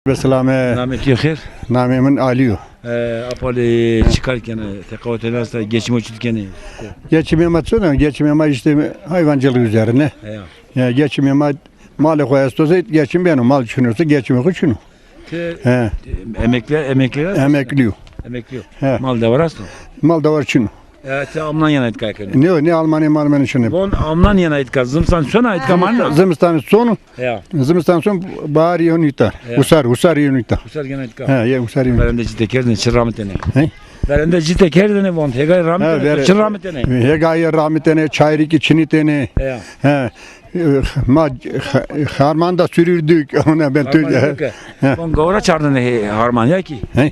Beselame Namet Yıkır. namemin Aliyo. Apoli çıkarken, tekavet ederse geçim uçurken. Geçimime sonra geçimime işte hayvancılık üzerine. Ya geçimime mal koyarsa geçim benim mal düşünürse geçimi için. Emekliyor. He. Mal da var aslında. Mal da var için. Evet, Alman yana et kaykın. Ne Almanya için. Bon Alman yana et kaz. Zımsan sona et kamanla. Zımstan sonu. Ya. Zımstan son bahar yönüter. Usar yönüter. Usar yana et kaz. He ya usar yönüter. Verende ciddi kerdin çırrametene. He? Verende ciddi kerdin bon. Hegay rahmetene. Çırrametene. Hegay rahmetene çayrik içinitene. Ya. He. Harmanda sürürdük ona ben Bon gavura çardın harman ya ki. He?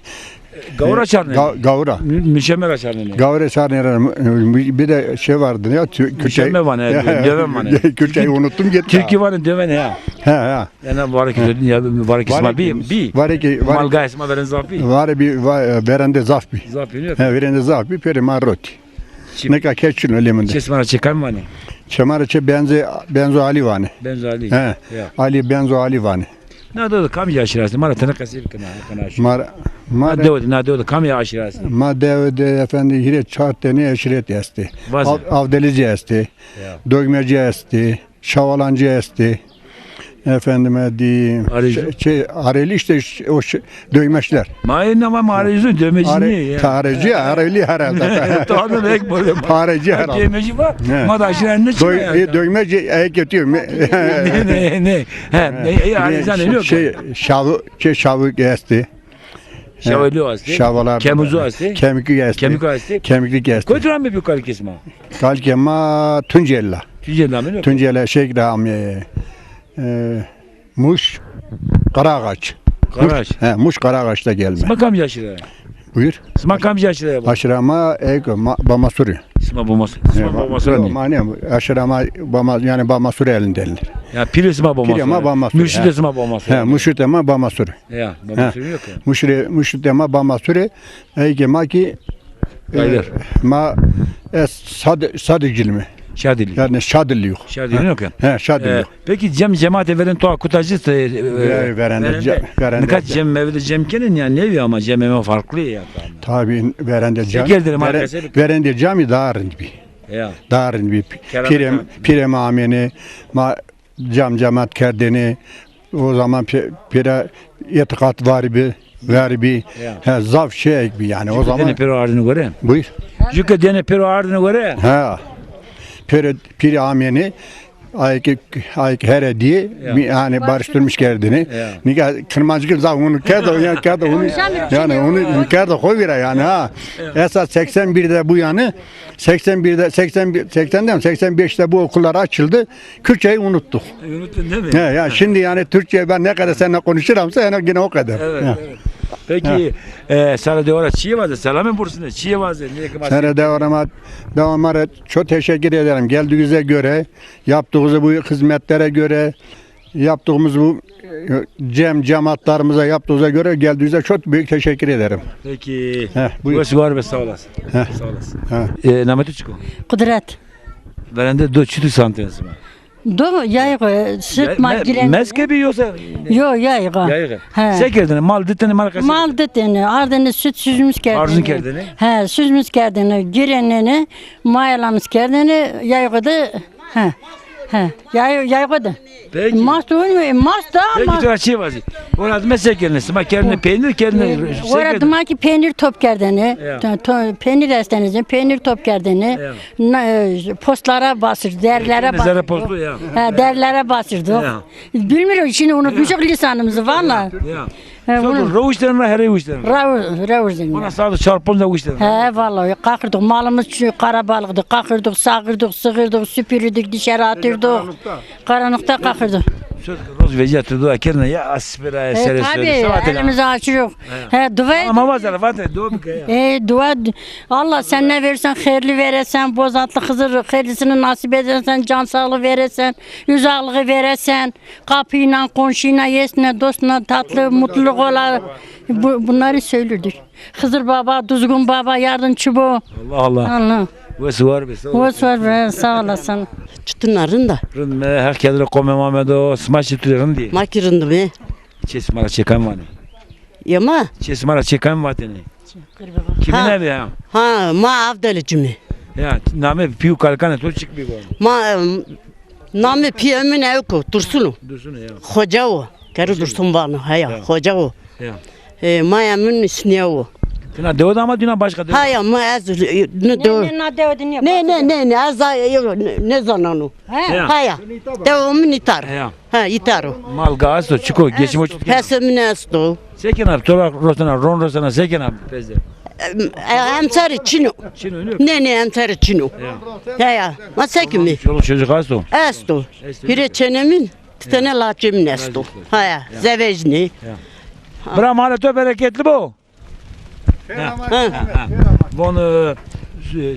Gavura çardın. Gavura. Müşemmel çardın. Gavura çardın. Bir de şey vardı ya. Müşemmel var ne? Döven var ne? Kürtçeyi unuttum gitti. Türkiye var döven ya. He he. Yani var ki dedin ya var ki isma bir. Var ki Malga isma veren zafi. Var bir verende zaf bir. Zafi yok. He verende zaf bir peri maroti. Ne kadar keçin öleminde. Çesmara çekan var ne? Çemaraçe benzo Ali vane. Benzo Ali. He. Ali benzo Ali vane. Ne diyordu kam ya aşirası? Mara tane kasip kana şu. Mar Ne diyordu kam ya aşirası? ma devde efendi hire çart deni eşiret esti. Avdelici esti. Dögmeci esti. Şavalancı esti. Efendime diyeyim. Areli işte o dövmeşler. Mayın ama arayüzü dövmeci niye ya? Tarıcı areli herhalde. Tanrı ek böyle. Tarıcı herhalde. Dövmeci var. Ma da aşiren ne çıkıyor? Dövmeci ek yetiyor. Ne? He, arayüzden ne yok? Şavı esti. Şavalı asti. Şavalar. Kemuzu asti. Kemikli esti. Kemikli asti. Koyduran mı bir kalkesma? Kalkema Tuncella. Tuncella mı yok? Tuncella Muş Karağaç. Muş Karağaç'ta gelme. Smakam yaşıra. Buyur. Smakam yaşıra. Aşırama Bamasuri. Sma Bamasuri. Mane aşırama yani Bamasuri elindeler. Ya pirisma Bamasuri. Pirima Bamasuri. Müşidesma Bamasuri. He, müşidema Bamasuri. Ya, Bamasuri yok ya. Müşidema Bamasuri. Eygema ki sadıcıl mı? Şadili. Yani şadili yok. Şadili yok yani. He, şadili yok. Peki cemaate veren toğa kutacı verende. Ne kaç cem mevde cemkenin yani nevi ama cememe farklı ya. Tabii verende cami darın bir. Ya. Darın bir. Pire ameni cemaat kerdeni o zaman pire itikat var bir zaf şey bir yani o zaman. Dene pero ardını göre. Buyur. Jüke dene pero ardını göre. Ha. Pire ameni ayki here diye yani barıştırmış kendini. Nikah kırmacı zaf onu keda onu yani onu keda koyvira yani ha. Esas 81'de bu yani 80'den 85'te bu okullar açıldı. Kürtçeyi unuttuk. Unuttun değil mi? Ya şimdi yani Türkçe ben ne kadar seninle konuşuramsa yine o kadar. Evet. Peki sana de orada çiğ vardı. Selamın bursunda çiğ vardı. Sana devamlı çok teşekkür ederim. Geldiğinize göre, yaptığınız bu hizmetlere göre, yaptığımız bu cemaatlarımıza yaptığınıza göre geldiğinize çok büyük teşekkür ederim. Peki. Burası var ve sağ olasın. Sağ olasın. Namet çıkıyor. Kudret. Verende 4 santim. Do yayığı süt makilen. Meske yoksa? Yo yayığı. Yayığı. Sekerdini mal diteni markası. Mal diteni ardını süt süzmüş kerdini. Arzun kerdini. He süzmüş kerdini girenini mayalamış kerdini yayığı da yayığı da. Peki. Mas da Peki tıraşı var. Orada mesek kendisi. Ma kendine peynir kendine. Orada maki peynir top kerdini. Peynir estenizi peynir top kerdini. Postlara basır, derlere basır. Postu ya. Derlere basırdı. Bilmiyorum şimdi unutmuşuk lisanımızı valla. Sonra ravuşlarına her ravuşlarına. Ravuşlarına. Ona sağda çarpınca ravuşlarına. He vallahi kalkırdık malımız kara balıktı. Kalkırdık, sağırdık, sığırdık, süpürürdük, dışarı atırdık. Karanlıkta kalkırdık. Roz veciyatı dua kendine ya aspiraya seres. Tabii elimizi açıyoruz. Dua et. Ama vazara vazara dua bir dua Allah sen ne verirsen hayırlı verirsen, bozatlı Hızır hayırlısını nasip edersen, can sağlığı verirsen, yüz ağlığı verirsen, kapıyla, komşuyla, yesine, dostuna tatlı, mutluluk ola. Bunları söylürdük. Hızır Baba, Düzgün Baba, yardımcı bu. Allah. Vesi var be. Vesi var be, sağ olasın. Çıtınların da. Her kedere kome Mehmet o smaç tutuyorsun diye. Makirindi be. Çesmara çekan var ne? Yama. Çesmara çekan var ne? Kimin Ha. evi ya? Ha ma avdalıcı mı? Ya name piu kalkana to çıkmıyor bu. Ma nami piyemin evko Dursun. Dursun ya. Hoca o. Karı Dursun bana. Haya hoca o. Ya. Ma yemin isniye o. Dina deoda ama dina başka deoda. Haya ma az ne do. Ne az ne zananu. Ya. Haya. Devamın itar. Ya. Ha itaro. Mal gazo çiko geçim o çiko. Hesemin esto. Sekenar tola rosana ron rosana sekenar pezde. Emsari çino. Çin oynuyor. Ne emsari çino. Haya. Ma sekimi. Çoluk çocuk hasta. Esto. Hire çenemin titane laçemin esto. Haya. Zevecni. Bra mala to bereketli bu. Bunu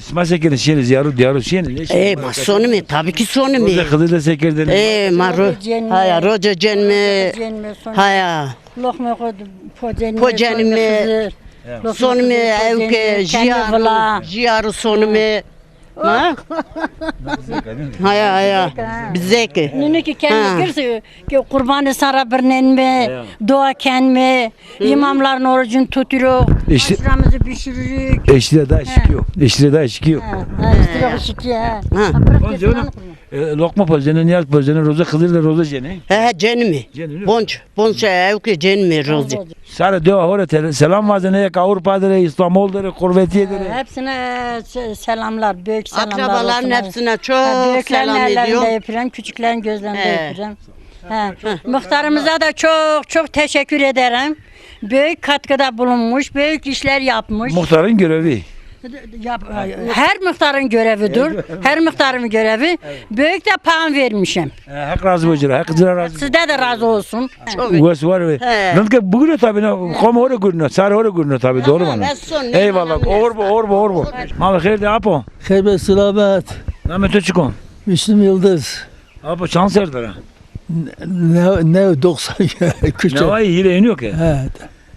smasekerin şeyini ziyaru şeyini. Ma sonu mi? Tabii ki sonu mi? Roza kızı da sekerden. Maru. Haya roca cenmi. Haya. Lokma koydu. Pocenimi. Sonu mi? Evke. Jiyaru sonu mi? Ha? Haya. Bize ki. Nünü ki Ha. kendi girse ki kurbanı sara birnen mi, dua ken mi, imamların orucunu tutuyoruz, İşte- aşuramızı pişiririk. Eşliğe daha eşik yok. Eşliğe daha eşik yok. İstirahat şiki ha. Bon canım. Lokma pozene, niyaz pozene, roza kızıyla roza jene. Cenmi. Cenmi. Bonç evke cenmi rozi. Sara deva hore selam vazene Avrupa'da İstanbul'da Korvetiye'de. Hepsine selamlar, büyük selamlar. Akrabaların olsun. hepsine çok Büyüklerin selam ellerinde ediyorum. öpürüm, küçüklerin gözlerinde He. öpürüm. Muhtarımıza da çok teşekkür ederim. Büyük katkıda bulunmuş, büyük işler yapmış. Muhtarın görevi. Her muhtarın görevidir. Her muhtarın görevi. Büyük de puan vermişim. Hak razı bocura, hak kızına razı. Sizde de razı olsun. Ugas var ve. He. Nanka bugün tabi ne, koma oraya görünüyor, sarı oraya görünüyor tabi doğru mu? ben son ne Eyvallah, orbo. Mama hayır de apo. Hayırlı selamet. Namet çıkon. Müslüm Yıldız. Apo şans erdiler. Ne 90 küçük. Ne var hile iniyor ki? Evet.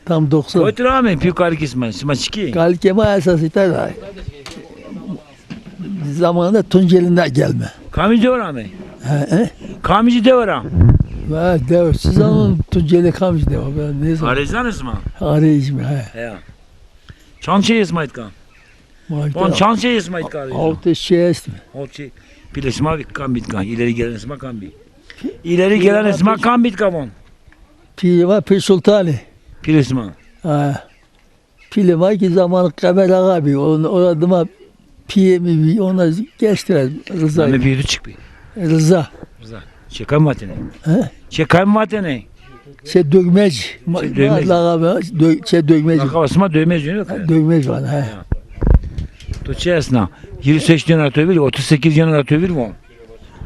Tam 90. Otur abi piu karikisman, smaçki. Kalkema esas iter. Zamanında Tunceli'nden gelme. Kamici var abi. He? Kamici de var abi. Ve devsiz zaman Tunceli kamcı de var. Ben ne zaman Arayızdan ismi. arayacağım. He. Ya. Çançe İsmail kan. On çançe İsmail kan. Altı şey ismi. Olçi pilesma kan bit kan. İleri gelen isma kan bit. İleri gelen isma kan bit kan on. Pili var Pir Sultani. Pilesma. Ha. Pili var ki zamanı Kamer abi. O adıma piyemi ona geçtiler. Rıza. Ne büyüdü çık bir. Rıza. Çekan vatene. He? Çekan vatene. Şey dögmeci. Dögmeci. Dögmeci. Kakavasıma dövmez yönü yok. Dögmeci var. He. To çesna. 28 yıl atıyor bir, 38 yıl atıyor bir mi?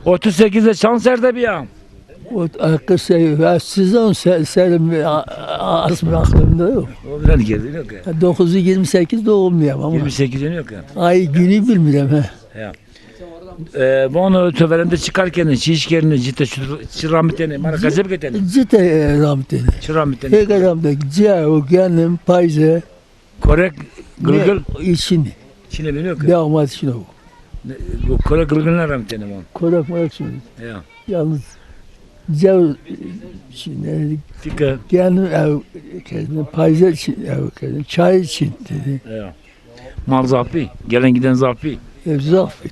38'de şans erde bir ya. O arkadaş sizden serim asmı aklımda yok. O biraz geride yok ya. 9'u 28 doğumluyum ama 28 yıl yok ya. ay günü bilmiyorum he. Ya. Bunu töverende çıkarken şişkerini ciddi çıramitene marakaze beketene. Cidden rahmetli. Çıramitene. Pek adamda ciao kendim payze Korek gılgıl için Çin'e beni yok ya. devam için o. Bu korek gılgılına rahmetene bu. Korak morak şimdi. Ya. Yalnız ciao şimdi Tika. kendim kendim payze için kendim çay için dedi. Ya. Mal zafi. Gelen giden zafi. Zafet.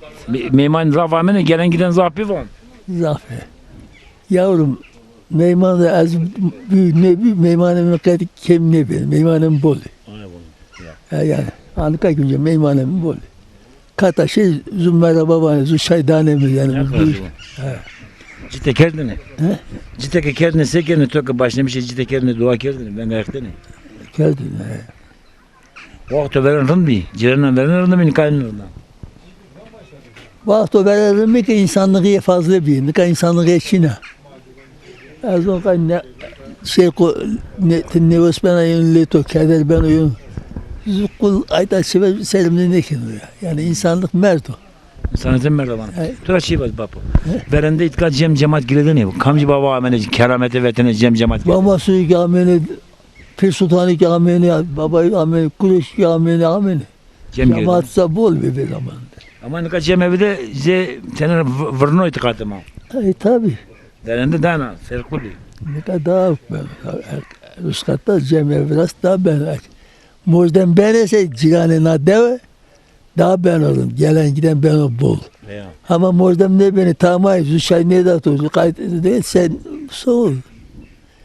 Meyman zafamene gelen giden zafi var. Zafet. Yavrum meyman da az büyük meymanım kadar kem ne benim meymanım bol. Yani anka günce meymanım bol. Kata şey zümmera babanı zu şaydane mi yani. Ciddi kerdine. He? Ciddi kerdine sekerne toka başına bir şey ciddi kerdine dua kerdine ben ayakta ne? Geldin. Vakti veren rındı. Cirennen veren rındı beni kaynın rındı. Vakti verelim ki insanlığı fazla bir, ne kadar insanlığı çine. Az önce ne şey ne Osman ayın leto kader ben oyun. Zukul ayda selimli ne kinu ya. Yani insanlık merdo. Sanatın merdavan. Evet. Tura şey var bapo. Verende itka cem cemaat girdi ne bu? Kamcı baba amene keramete vetene cem cemaat. Baba suyu amene, Pir Sultan'ı amene, babayı amene, Kureş amene amene. Cem girdi. Cemaatsa bol bir zaman. Ama ne kadar cem evde ze senin vırno itikatım ha. Tabii. Verende dana farklı. Ne kadar ben. Ruskatta Cemil biraz daha ben. Mojdan ben ise cigane na deve. Daha ben oldum. Gelen giden ben ol bol. Ya. Ama mojdan ne beni tamay. Zuşay ne da tozu. Kayıt değil sen soğuk.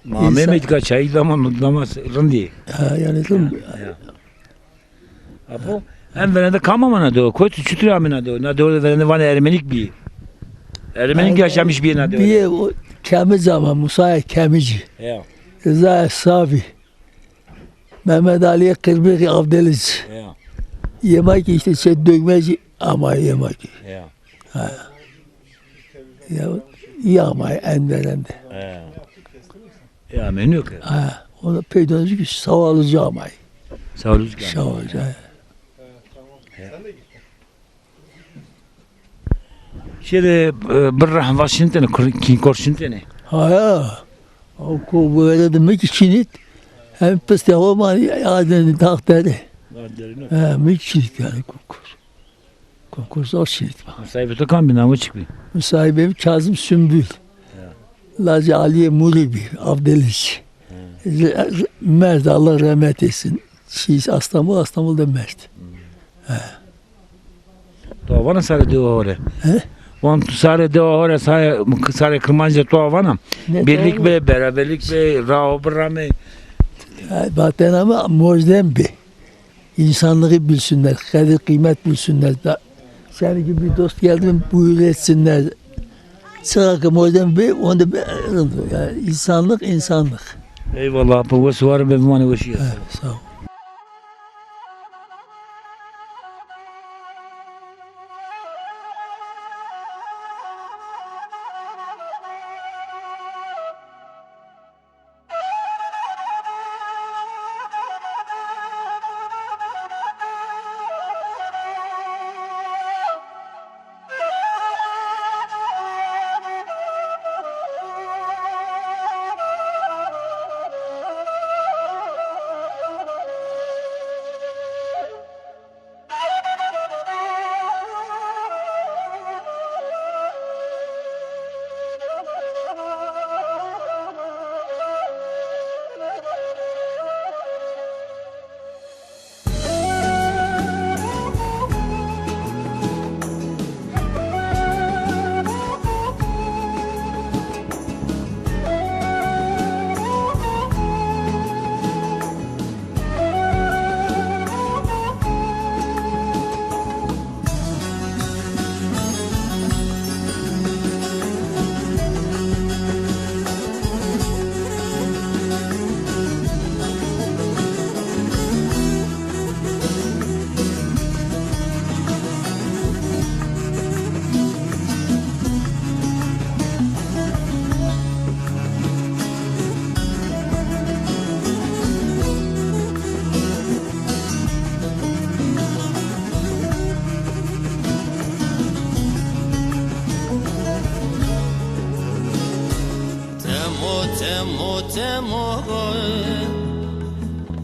Mehmet ka çay namaz rındi. Ha yani tam. Apo hem verende kamamana do. Koytu çütür amına do. Na do verende van Ermenik bir. Ermenik yaşamış bir na do. Bir o kemiz ama Musa'ya kemici. Ya. Rıza Safi. Mehmet Ali'ye Kırbık Abdeliz. Ya. Yemek işte şey dökmeci ama yemek. Ya. Ya iyi ama enderende. Ya. Ya menü yok. Ha, ona peydoncu ki savalıcı ama. Sağ olun. Savalıcı. Şimdi bir Washington kin korşintene. Ha ya. O ko böyle demek için hem pes ya o mani adını tahtede. Ha, mikçilik yani konkurs. Konkurs o şey. Sahibi kan binamı çıkıyor. Sahibim Kazım Sümbül. Lazı Aliye Mulibi, Abdeliz. Mert Allah rahmet etsin. İstanbul'da Mert. To vana sare de ore. He? On sare de ore sare kırmanca to vana. Ne Birlik to? ve beraberlik ve rahobirame. Zaten ama muazzem bir. İnsanlığı bilsinler, kadir kıymet bilsinler. Senin gibi bir dost geldi mi buyur etsinler. Sırakı muazzem bir, onda bir yani insanlık. Eyvallah bu var be mani hoşuyor. Sağ ol.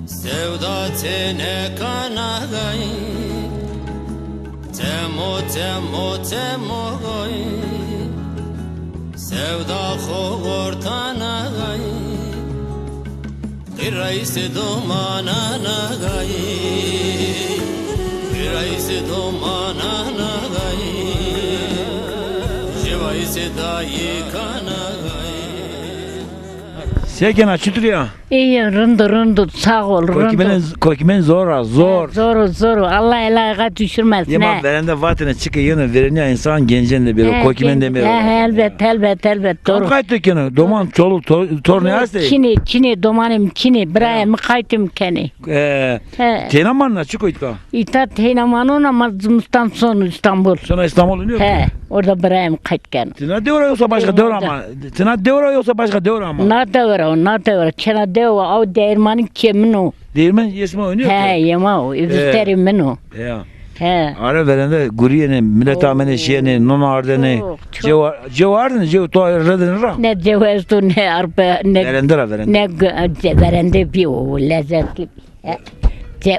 Sevda tene kanagay Temo goy Sevda khogortanagay Qiraisi dumananagay Qiraisi dumananagay Jivaisi dayi kanagay Seken açıtır ya. İyi rındı sağ ol rındı. Kokimen zor. Zor. Allah elağa düşürmesin. Yama verende vatine çıkıyor yine verene insan gencen de bir kokimen de bir. Elbet doğru. Tam kayıt dökene. Doman çoluk torne hasta. Çini domanım Çini. Brayım kaytım keni. Tenamanla çıkıyor da. İtat henamanın ama zımstan sonu İstanbul. Sonra İstanbul iniyor. He orada brayım kayt keni. Tina devra yoksa başka devra ama. Tina devra yoksa başka devra ama. Na devra. Çena devra. Av değirmanın keminu. Değirmen yesme oynuyor. He yema o. İzlerim minu. Ya. He. Ara verende guriyene millet amene şeyene non ardene. Cevarne cev to redene ra. Ne cevastu ne arpa ne Verende. ne verende bir o lezzetli. Cev.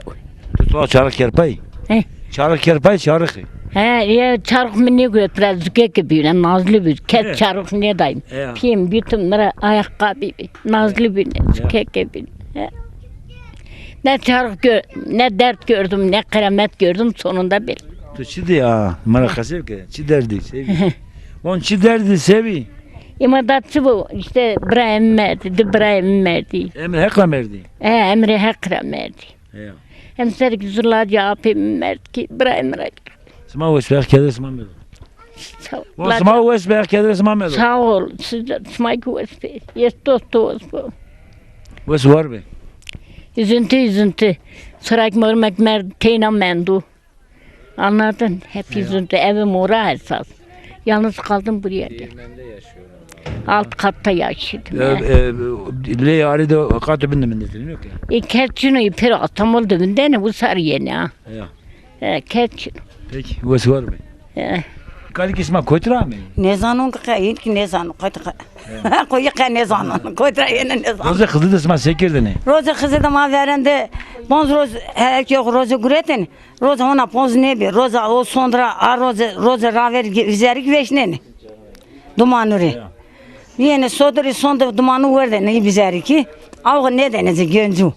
To çarık kerpay. He. Çarık kerpay çarık. mı? He, ya çarık mı ne göre biraz züke gibi, nazlı bir, ket Evet. çarık ne dayım. Evet. Piyim bütün ayakkabı bir, nazlı bir, züke gibi. He. Ne çarık ne dert gördüm, ne keramet gördüm sonunda bir. Tu çi de ya? Maraka sevke. Çi derdi sevi. On çi derdi sevi. İmadatçı bu, işte İbrahim Merdi, İbrahim Merdi. Emre hekla merdi. Emre Hakra Merdi. Ya. Hem sergi zuladı yapayım Merdi ki İbrahim Merdi. Sma vesber keder sma melo. Sma vesber keder sma melo. Sağ ol, size smayku vespe. Yes dostu vespe. Ves var be. Üzüntü. Sırak mırmak teyna mendu. Anladın? Hep üzüntü. Evim uğra esas. Yalnız kaldım buraya gel. Alt katta yaşadım. Le yari de katı binde mi dedin yok ya. Kerçino iperi atam oldu ne bu sarı yeni ha. Ya. Kerçino. Peki ves var be. Kalik isma koytra mı? Ne zanun ki ne zanun koyta. Koyu ne zanun koyta yine ne zanun. Roza kızı da isma sekirdi ne? Roza kızı da ma verende bonz roz her yok roza guretin. Roza ona ponz ne bir roza o sonra a roza raver vizerik veşneni. Dumanuri. Yine sodri sonda dumanı verdi ne vizeriki. Av ne denezi göncu.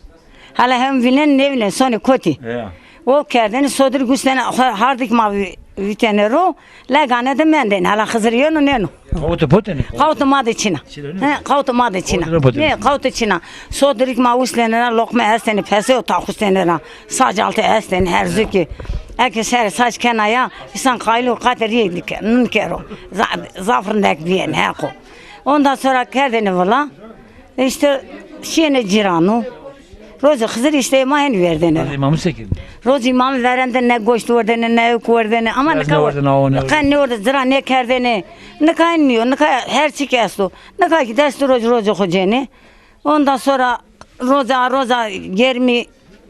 Hala hem bilen ne bilen sonu koti. Ya. O kerdeni sodri guslen hardik mavi vitenero lagane de menden hala xızırıyor ne no. Kavta potene. Qavtu madı çina. He qavtu madı çina. Ne qavtu çina. Sodrik ma uslenena lokma esteni pese o taxustenena. Sacaltı esteni herzuki. Eke ser saç kenaya insan kaylı kater yedik. Nkero. Zafrındak diyen hako. Ondan sonra kerdeni valla. İşte şene ciranu. Roza Hızır işte imamı verdiler. İmamı sekirdi. Roz imam verende ne goştu verdiğini ne yok verdiğini ama ne kan ne orada zira ne kerdeni ne kaynıyor ne her şey kestu ne kadar gidersin roz hoceni ondan sonra roza germi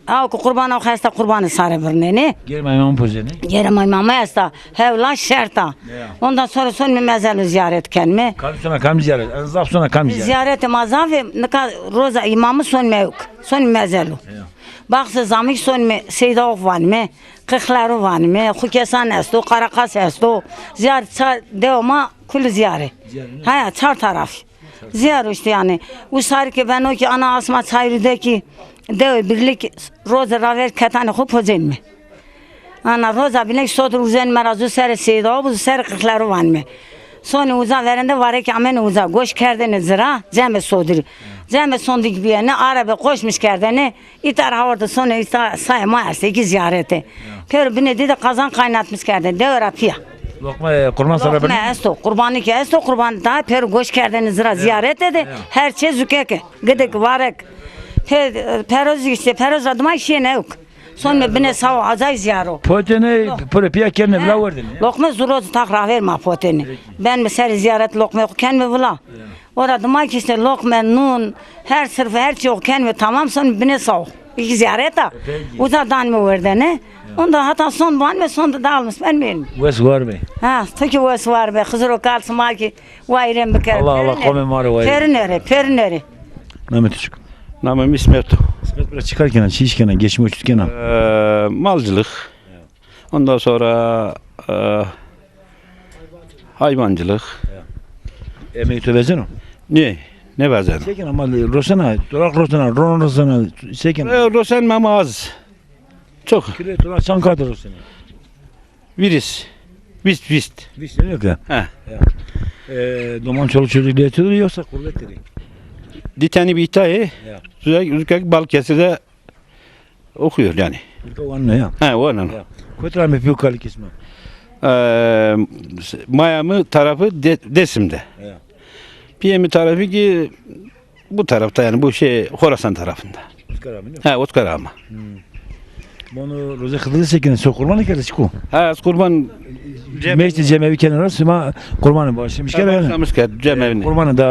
av kurban av hasta kurbanı sarı birine Gelme imamı pozeni. yerim imam hasta hevla şerta ondan sonra son mezarı ziyaret kelme Kam ziyaret. Zaf sonra kam ziyaret. ziyaret mazaf ne kadar roza imamı son mevk son mezarı Baksa zamek son me Seyda van me Kıhları van me Xukesan esto Karakas esto ziyaret devama kul ziyaret. Ha çar taraf. Ziyaret işte yani. O sarı ki ben o ki ana asma çayırdaki dev birlik roza raver ketane xup hocam mi. Ana roza bilek sodur uzen merazu ser Seyda bu ser kıhları van me. Sonra uza verende var ki amen uza goş kerdeni zira cembe sodri. Cembe sondik bir yerine arabe koşmuş kerdeni itar havarda sonra sayma erse iki ziyareti. Kör bine dedi kazan kaynatmış kerdeni de öğretiyor. Lokma kurban sarı Lokma esto kurbanı ki esto kurban daha per goş kerdeni zira ziyaret dedi. Her şey zükeke gıdık varek. Peroz işte peroz adıma şey ne yok. Sonra bine sağ acay ziyaro. Potene pure piya kendine bile verdin. Lokma zuroz takra verme poteni. Ben mesela ziyaret lokma kendime vula. Orada mak işte lokma nun her sırf her şey kendime tamam sonra bine sağ. İki ziyaret ha. Uzadan mı verdi ne? Onda hatta son ban ve sonda da almış ben benim. Ves var be. Ha, tek ves var be. Hızır o kalsın maki. Vayrem bir kere. Allah kome var vay. Perinere. Mehmet Uçuk. Namım İsmet. İsmet biraz çıkarken, çiğişken, geçme uçurken. Malcılık. Ondan sonra hayvancılık. Emeği tövezen o. Ne bazen? Seken ama Rosana, Durak Rosana, Ron Rosana, seken. Rosen mama az. Çok. Kire Durak Çankaya'da Rosana. Virüs. Vist. Bir şey yok ya. He. Doman çoluk çocuk iletiyor yoksa kuvvetleri. Diteni bir hikaye. Sürekli Balıkesir'de okuyor yani. O anne ya. He o anam. Kotra mı büyük kalik ismi? Miami tarafı Desim'de. Piyemi tarafı ki bu tarafta yani bu şey Horasan tarafında. He Otkar ama. Bunu Roze Kıdırı sekine sok kurbanı kere çıkıyor. Ha kurban Meclis cemevi kenara sıma kurbanı başlamış kere. başlamış ki cemevini. Kurbanı da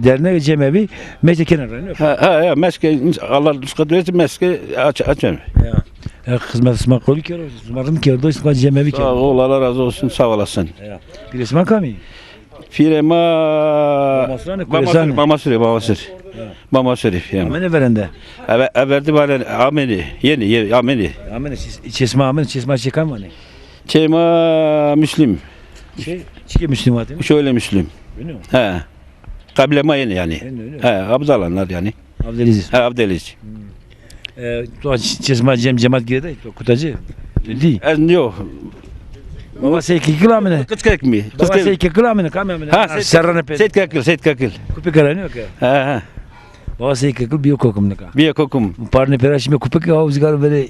dernek cemevi meclis kenara. Ha meske Allah dışka duyası meske açmıyor. Ya hizmet ısmak koydu kere. Ismarım kere de ısmak cemevi kere. Sağ ol Allah razı olsun sağ olasın. Bir ısmak kami. Firema Mama Şerif yani. Amene verende. Verdi bana ameli yeni ameli. Amene çesme amene çesme çekan mı ne? Çeyma Müslüm. Çiki Müslüman değil mi? Şöyle Müslüm. Öyle mi? He. Kabile mayın yani. Öyle. He, Abdalanlar yani. Abdelaziz. He, Abdeliz. To çizma cemaat girdi. Kutacı. Dedi. Yok. Baba sen 2 kilo mu ne? Kıskak mı? Baba sen 2 kilo mu ne? Kamya mı ne? Ha, Serrana pe. Seyit kakıl, Seyit kakıl. Kupi karanı yok ya. He. Baba sen 2 kilo biyo kokum ne ka. Bir kokum. Parne peraş me kupi ka uzgar böyle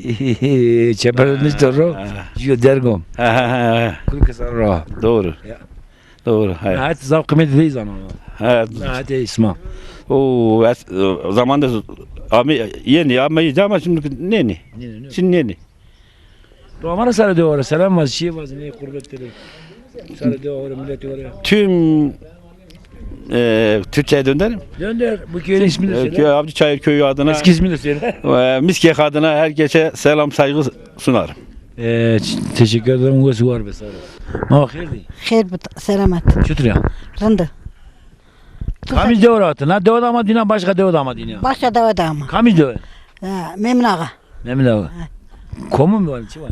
çeperden torro. Jiyo dergom. He. Kupi sarro. Doğru. Ya. Doğru. He. Hayat zav kıymetli değil zaten. He. Hayat isma. O zamanda abi yeni ama iyi ama şimdi neni? Şimdi neni? To amara sarı diyor. Selam var. Şey var. Ne kurbetleri. Sarı diyor. Milleti var ya. Tüm Türkçe'ye döndürüm. Dönder. Bu köyün ismini de söyle. Avcı Çayır Köyü adına, Eski ismini de söyle. Miskek adına herkese selam saygı sunarım. Teşekkür ederim. Bu var be sarı. Ma hayırlı. Xeyr bu selamet. Şutur ya. Rındı. Kamiz devre atın. Ha devre ama dinen başka devre ama dinen. Başka da adamı. Kamiz devre. Memnun ağa. Memnun abi. Komu mu var? Çi var?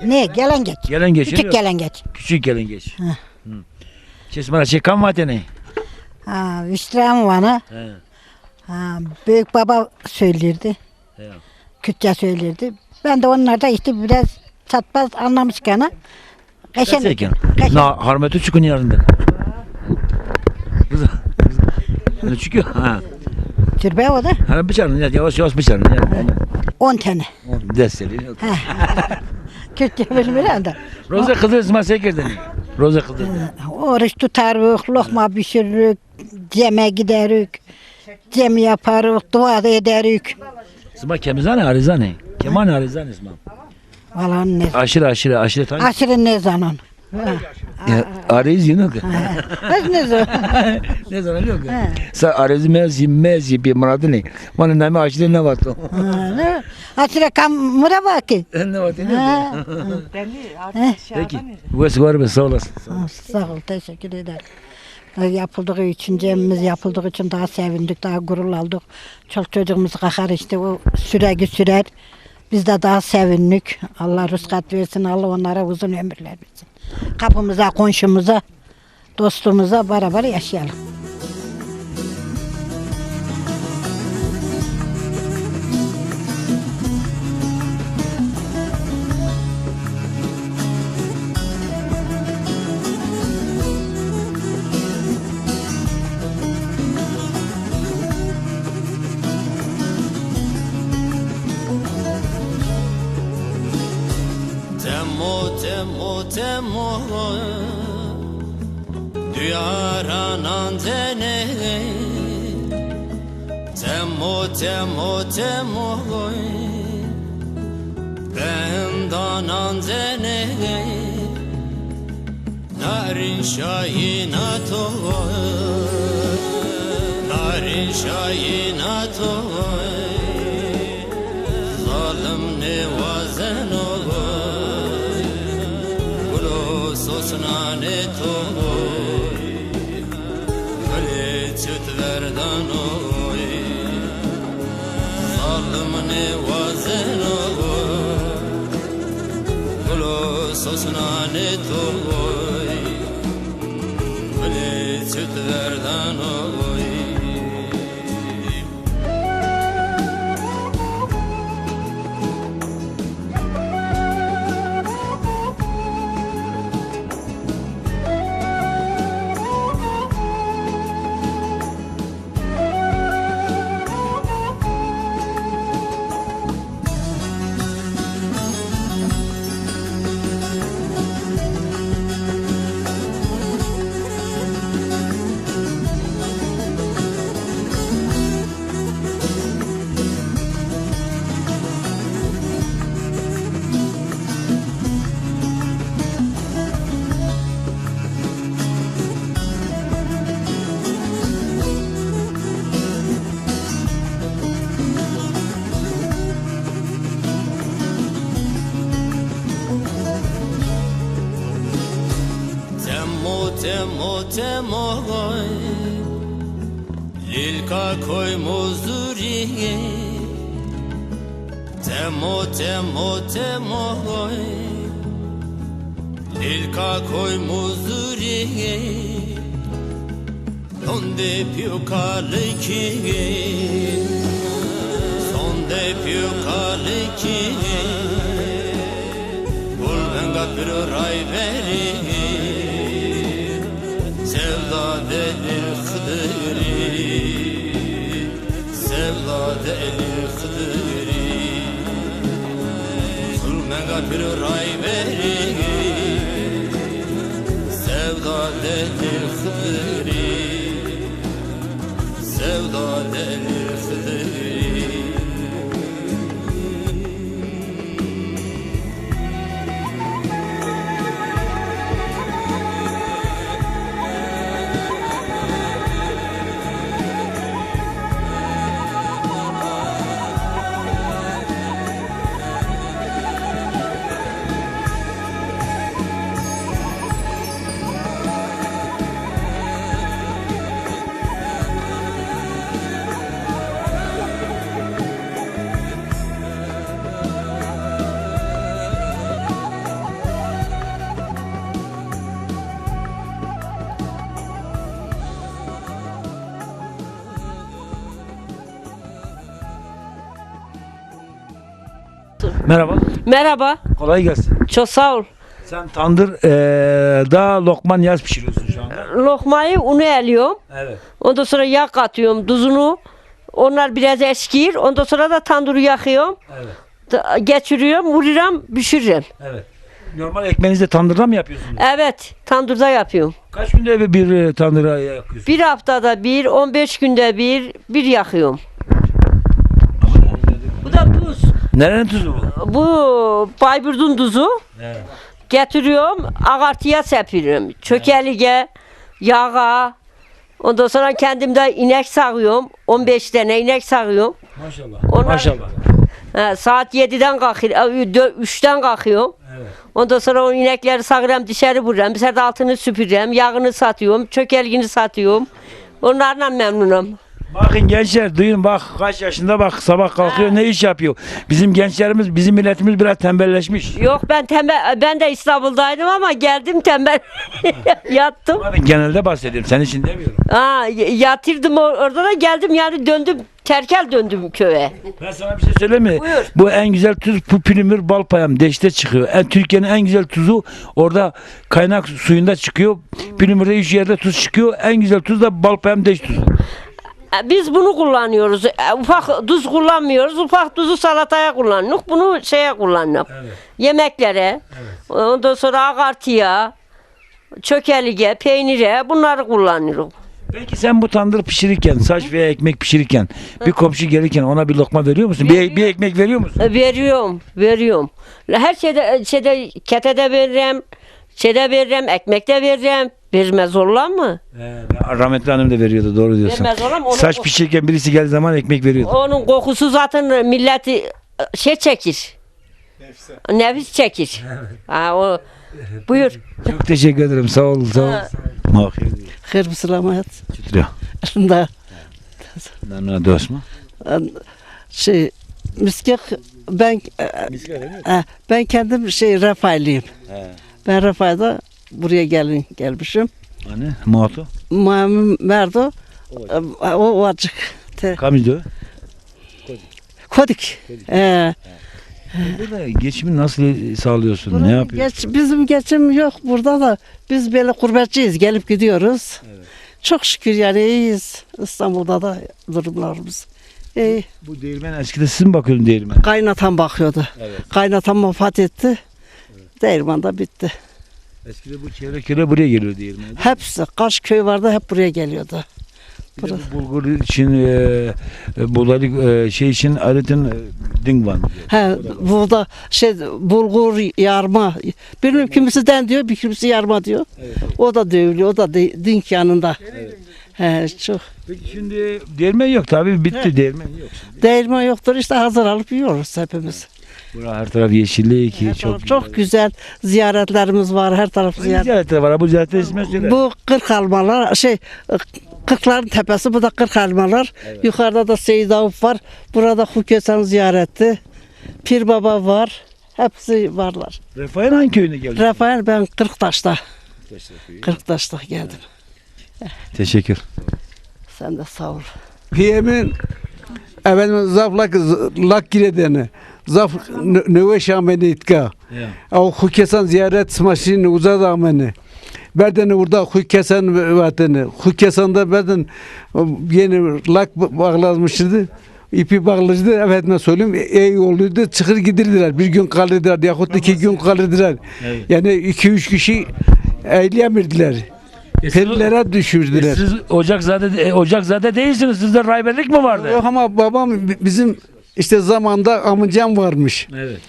Ne gelen geç. Gelen geç. Küçük gelen geç. Küçük gelen geç. Çesmara çekan var tane. Ha, Viştram bana. He. Ha, büyük baba söylerdi. He. Kürtçe söylerdi. Ben de onlarda işte biraz çatmaz anlamışken. Kaçın. Na harmeti çıkın yarında. Kız. Ne çıkıyor? Ha. Türbe o da Hani bıçağın ya yavaş yavaş bıçağın ya. 10 tane. Desteli. Kürtçe bilmiyorum da. Roza kızı isma sekirden. Roza kızı. Oruç tutarız, lokma pişiririz, ceme gideriz, cem yaparız, dua da ederiz. İsma kemizane arizane. Keman arizane isma. Vallahi ne? Aşırı tane. Aşırı ne zaman? Ariz yunuk. Ne zaman? Ne zaman yok. Sa ariz mezi bir muradı ne? Bana nami aşırı ne var to? Aşırı kam mura bakı. Ne var ne? Peki. Bu var be sağ olasın. Sağ ol, teşekkür ederim. Yapıldığı için, cemimiz yapıldığı için daha sevindik, daha gurur aldık. Çok çocuğumuz kalkar işte o süreci sürer. Biz de daha sevindik. Allah rızkat versin, Allah onlara uzun ömürler versin. Kapımıza, komşumuza, dostumuza beraber yaşayalım. Temo Duyaranan tene Temo Bendanan tene Narin şahina toy Zalim nevazen oy Gulo sosnane toy Gale çötverdan oy Zalim nevazen oy Gulo sosnane toy Gale çötverdan oy Temo Lilka koy muzuri Temo Ilka koy muzuri Donde più caliki Sonde più caliki Bulvenga più ray veri Sevda delir khıdri Sevda delir khıdri Zulmenga più ray veri Sevda delir khıdri Sevda delir khıdri Merhaba. Merhaba, Kolay gelsin. çok sağ ol. Sen tandırda lokman yaz pişiriyorsun şu anda. Lokmayı unu eliyorum. Evet. Ondan sonra yağ katıyorum, tuzunu. Onlar biraz eskir. Ondan sonra da tandırı yakıyorum. Evet. Geçiriyorum, vuruyorum, pişiriyorum. Evet. Normal ekmeğinizi tandırda mı yapıyorsunuz? Evet, tandırda yapıyorum. Kaç günde bir tandıra yakıyorsunuz? Bir haftada bir, 15 günde bir yakıyorum. Bu da tuz. Nerenin tuzu bu? Bu Bayburt'un tuzu. Evet. Getiriyorum, ağartıya sepiyorum. Çökelige, yağa. Ondan sonra kendim de inek sağıyorum. 15 tane inek sağıyorum. Maşallah. Onlar- Maşallah. Saat 7'den kalkıyorum, 3'ten kalkıyorum. Evet. Ondan sonra o inekleri sağıram dışarı vururam. Dışarıda altını süpürürüm, yağını satıyorum, çökelgini satıyorum. Onlarla memnunum. Bakın gençler duyun bak kaç yaşında bak sabah kalkıyor ne iş yapıyor. Bizim gençlerimiz bizim milletimiz biraz tembelleşmiş. Yok ben de İstanbul'daydım ama geldim tembel yattım. Ama ben genelde bahsediyorum senin için demiyorum. Yatırdım orada da geldim yani döndüm terkel döndüm köye. Ben sana bir şey söyleyeyim mi? Buyur. Bu en güzel tuz pülümür balpayam deşte çıkıyor. Türkiye'nin en güzel tuzu orada kaynak suyunda çıkıyor. Pülümürde 3 yerde tuz çıkıyor. En güzel tuz da balpayam deş tuzu. Biz bunu kullanıyoruz. Ufak tuz kullanmıyoruz. Ufak tuzu salataya kullanıyoruz. Bunu şeye kullanıyoruz. Evet. Yemeklere. Ondan sonra ağartıya, çökelige, peynire bunları kullanıyoruz. Peki sen bu tandır pişirirken, saç veya ekmek pişirirken bir komşu gelirken ona bir lokma veriyor musun? Bir ekmek veriyor musun? Veriyorum. Her şeyde ketede veririm, ekmekte veririm. Vermez olan mı? Rahmetli hanım da veriyordu doğru diyorsun. Vermez olan mı? Saç pişirirken birisi geldiği zaman ekmek veriyordu. Onun kokusu zaten milleti çekir. Nefis çekir. Buyur. Çok teşekkür ederim. Sağ ol. Sağ ol. Hayır selamet. Çıtırıyor. Da Memnun dostum. miskek ben kendim Rafailiyim. Ben Rafay'da buraya gelmişim. Hani Muato? Merdo o acık. Kamizdo. Kodik. Burada geçimi nasıl sağlıyorsun? Ne yapıyorsun? Bizim geçim yok burada da. Biz böyle gurbetçiyiz. Gelip gidiyoruz. Evet. Çok şükür yani iyiyiz. İstanbul'da da durumlarımız. İyi. Bu değirmen eskide siz mi bakıyordun değirmen? Kaynatam bakıyordu. Evet. Kaynatam vefat etti. Evet. Değirmen de bitti. Eskide bu çevre köyle buraya geliyor değirmen. Hepsi. Kaç köy vardı hep buraya geliyordu. Bir de bu bulgur için buğdaylık şey için aletin ding var. Burada bulgur yarma. Bilmiyorum kimisi diyor, bir kimisi yarma diyor. Evet. O da dövülüyor, o da dink yanında. Evet. Çok. Peki şimdi değirmen yok tabii bitti değirmen yok. Şimdi. Değirmen yoktur işte hazır alıp yiyoruz hepimiz. Burada her taraf yeşillik, çok güzel ziyaretlerimiz var, her taraf ziyaretler var. Bu ziyaretler ismi söyle. Bu 40 almalar, Kırkların tepesi, bu da 40 almalar. Evet. Yukarıda da Seyit Avuf var. Burada Hukesan ziyareti. Pir Baba var. Hepsi varlar. Refah'ın hangi köyüne geldin? Rafael ben Kırktaş'ta. Kırktaş'ta geldim. Teşekkür. Sen de sağ ol. Piyemin efendim lak giredeni. Zaf növe şameni itka. O hukesan ziyaret smaşini uzad ameni. Berdeni burada hukesan vateni. Hukesanda berden yeni lak bağlanmıştı. İpi bağlıcıydı. Evet ben söyleyeyim. İyi oluyordu. Çıkır gidirdiler. Bir gün kalırdılar. Yahut 2 gün kalırdılar. Evet. Yani 2-3 kişi eyleyemirdiler. Perilere düşürdüler. Siz Ocakzade değilsiniz. Sizde rayberlik mi vardı? Yok ama babam bizim işte zamanda amcam varmış. Evet.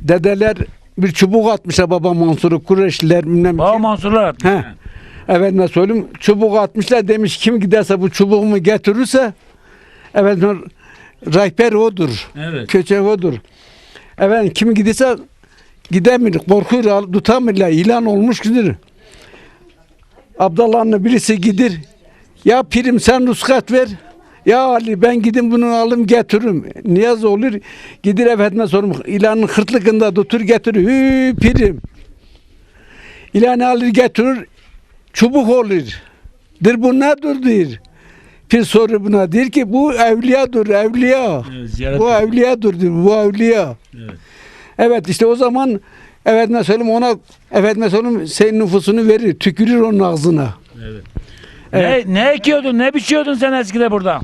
Dedeler bir çubuk atmışlar baba Mansur'u Kureşliler bilmem Baba kim. Mansurlar atmış. He. Evet ne söyleyeyim çubuk atmışlar demiş kim giderse bu çubuğumu getirirse evet rayber odur. Evet. Köçek odur. Evet kim giderse gidemiyor korkuyor tutamıyorlar ilan olmuş gidiyor. Abdallah'ın birisi gidir. Ya pirim sen ruhsat ver. Ya Ali ben gidin bunu alım getiririm. Niyaz olur. Gidir efendime sorum. İlanın hırtlıkında tutur getirir. Hü pirim. İlanı alır getirir. Çubuk olur. Der bu nedir der. Pir soru buna der ki bu evliyadır evliya. Evet, bu evliyadır der. Bu evliya. Evet. Evet işte o zaman efendime söyleyeyim ona efendime söyleyeyim senin nüfusunu verir. Tükürür onun ağzına. Evet. Evet. Ne ekiyordun, ne biçiyordun sen eskide burada?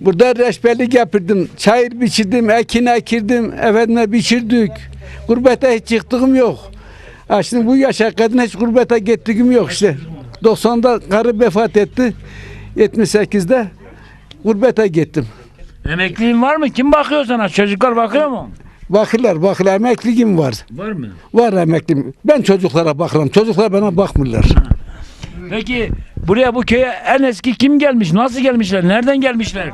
Burada reçberlik yapırdım. Çayır biçirdim, ekin ekirdim. Efendime biçirdik. Gurbete hiç çıktığım yok. Ha şimdi bu yaşa kadar hiç gurbete gittiğim yok işte. 90'da karı vefat etti. 78'de gurbete gittim. Emekliğin var mı? Kim bakıyor sana? Çocuklar bakıyor mu? Bakırlar. Emekliğim var. Var mı? Var emeklim. Ben çocuklara bakarım. Çocuklar bana bakmırlar. Peki buraya bu köye en eski kim gelmiş? Nasıl gelmişler? Nereden gelmişler?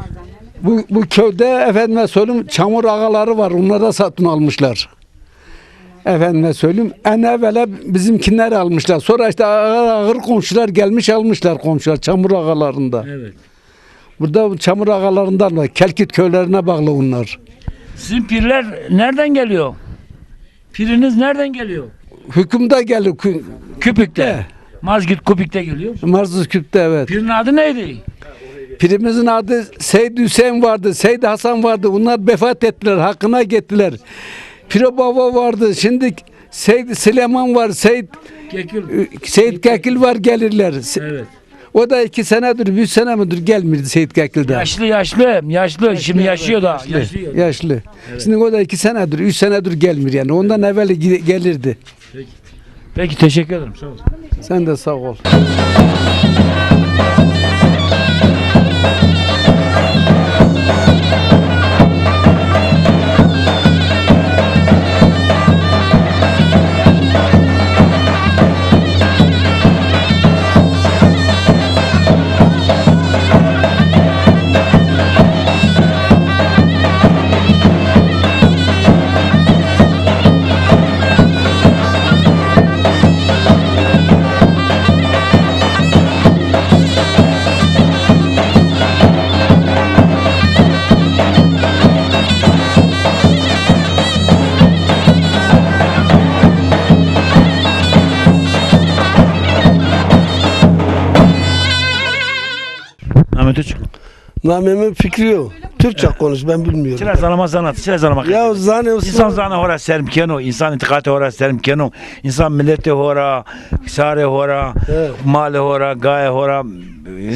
Bu köyde efendime söyleyeyim çamur ağaları var. Onlara satın almışlar. Efendime söyleyeyim en evvela bizimkiler almışlar. Sonra işte ağır komşular gelmiş almışlar komşular çamur ağalarında. Evet. Burada çamur ağalarından var. Kelkit köylerine bağlı onlar. Sizin pirler nereden geliyor? Piriniz nereden geliyor? Hükümde geliyor. Küpük'te. Mazgirt Küpük'te geliyor. Marzuz Küp'te evet. Pirin adı neydi? Pirimizin adı Seyyid Hüseyin vardı. Seyyid Hasan vardı. Onlar vefat ettiler. Hakkına gittiler. Piro Baba vardı. Şimdi Seyyid Süleyman var. Seyyid Kekil var gelirler. Evet. O da 2 senedir, 3 sene midir gelmirdi Seyyid Kekil'de. Yaşlı. Şimdi yaşıyor da. Yaşlı. Evet. Şimdi o da 2 senedir, 3 senedir gelmiyor yani. Ondan evvel gelirdi. Peki teşekkür ederim. Sağ ol. Sen de sağ ol. Ahmet Uç. Namemin fikri yok. Türkçe konuş ben bilmiyorum. Çile zalama sanat. Çile zalama. Ya zane İnsan zane hora serim keno, insan intikate hora serim keno, insan millete hora, sare hora, male hora, gaye hora,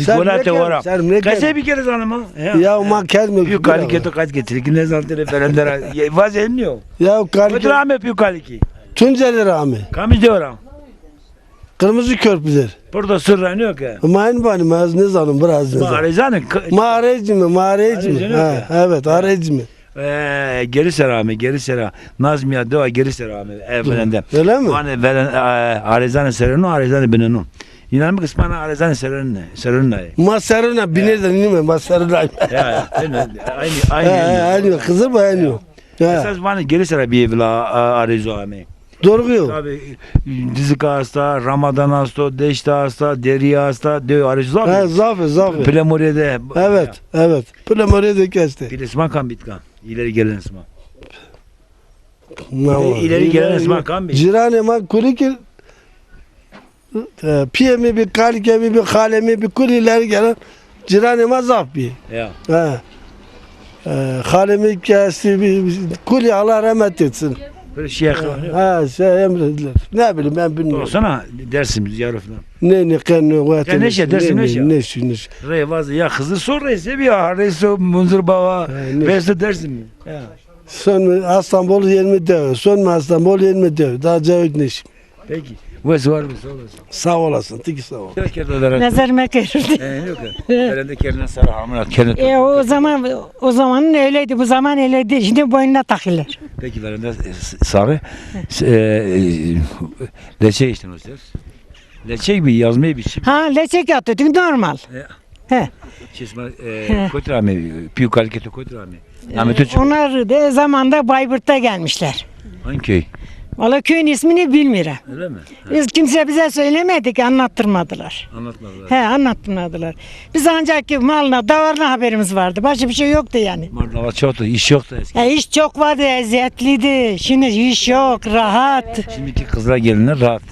golate hora. Kaçı bir kere zalama? Ya ma kelme. Büyük kaliketo kaç getirir. Ne zaltere ferendera. Vaz elmiyor. Ya kalike. Ödür ahmet büyük kaliki. Tunceli Rami. Kamis de hora. Kırmızı körpüler. Burada sırrı yok ya. Mayın bani maz ne zanım biraz ne zanım. Mağarezanın. Mağareci mi? Ha, evet areci mi? Geri serami, geri sera. Nazmiya dua geri serami. Efendim. Öyle mi? Hani veren arezanı serenu, arezanı binenu. İnanın mı kısmına arezanı serenu. Masarına binerden inme masarına. Ya aynı. Aynı kızım aynı. Esas bana geri sera bir evla arezo ami. Doğru yok. Tabii dizik hasta, Ramazan hasta, deşte hasta, deri hasta, diyor arezo abi. Zafer. Plemoriye'de. Evet. Plemoriye'de kesti. Pilisman kan bitkan. İleri gelen isman. İleri gelen Esma Kan Bey. Cirane ma kuli ki piyemi bir kalikemi bir kalemi bir kuli ileri gelen cirane ma zaf bir. Ya. Halemi kesti bir kuli Allah rahmet etsin. Böyle şey yakın. Ha şey emrediler. Ne bileyim ben bilmiyorum. Olsana dersimiz yarı falan. Ne kanı Ya neşe, dersin neşe. Neşe. Reyvaz ya Hızır sor reise bir ya. Reise Munzur Baba. Reise dersin mi? Ya. Son İstanbul 20 dev. Son İstanbul 20 dev. Daha cevik neşe. Peki. Vez var mı? Sağ olasın. Sağ olasın. Tiki sağ ol. Nazarıma kırıldı. Yok. Elinde kerine sarı hamur kerine. O zaman öyleydi. Bu zaman öyleydi. Şimdi boynuna takılır. Peki elinde sarı. Leçe içtin o ses. Leçe bir yazmayı bir şey. Ha leçek atıyorduk normal. He. Çizme kotrami, büyük hareketi kotrami. Onlar da zamanda Bayburt'ta gelmişler. Hangi köy? Valla köyün ismini bilmiyorum. Öyle mi? Biz kimse bize söylemedik, anlattırmadılar. Anlatmadılar. He, anlattırmadılar. Biz ancak ki malına, davarına haberimiz vardı. Başka bir şey yoktu yani. Mardava çoktu, iş yoktu eski. İş çok vardı, eziyetliydi. Şimdi iş yok, rahat. Şimdiki kızlar gelinler rahat.